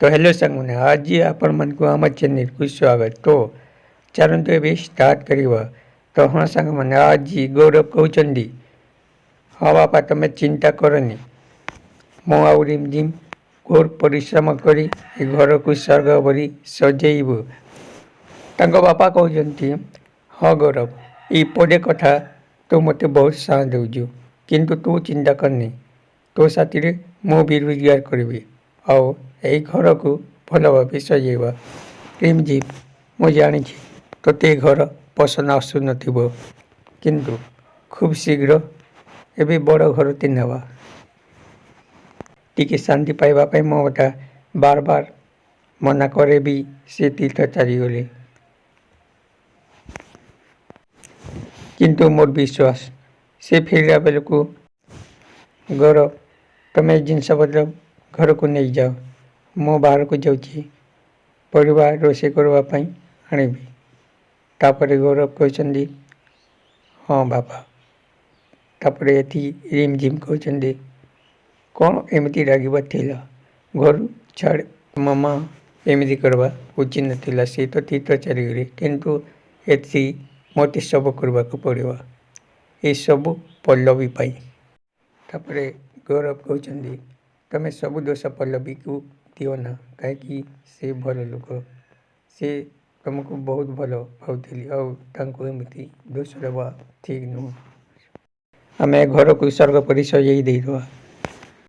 तो हेलो सांगने आज आपण मन को आम चैनल को स्वागत। तो चलते ए स्टार्ट करवा। तो हाँ सांग मैंने आज गौरव कहते हाँ बापा तुम्हें चिंता करनी मो आउ रिमझिम घोर परिश्रम करी घर को स्वर्ग भरी सजेबू। तांको बापा कहते हाँ गौरव ये पदे कथा तो मत बहुत साथ दौजु किंतु तू चिंता करनी तो साथी मु भी रोजगार करी आओ यही घर को भल भाव सजेवा। रिमझिम मु जानी तोते घर पसंद आसु नथिबो किंतु खूब शीघ्र एबे बड़ घर ते नेवा टिके शांति पाइबा पाई मोटा बार बार मना करे भी से तीर्थ चली गले किंतु मोर विश्वास से फेरा बेल को गौरव तुम्हें जिनस बदल घर को नहीं जाओ मो बाहर को जाऊँगी परिवार रोषे करने आणबी। तापर गौरव कहते हाँ बापा। तापर ये रिमझिम कहते कौन एमती रागवा थिला घर छाड़ मामा एमती करवा उचित नाला सी तो तीर्थ चली गले किंतु एति मत सब करने को पड़वा ये सब पल्लवी पाई। तापर गौरव कहते तमें सब दोष पल्लवी को दियो ना कहीं से भल लोक से तुमको बहुत भल भावली आमती दोष देवा ठीक नुह आम घर को स्वर्ग पर सजई देवा।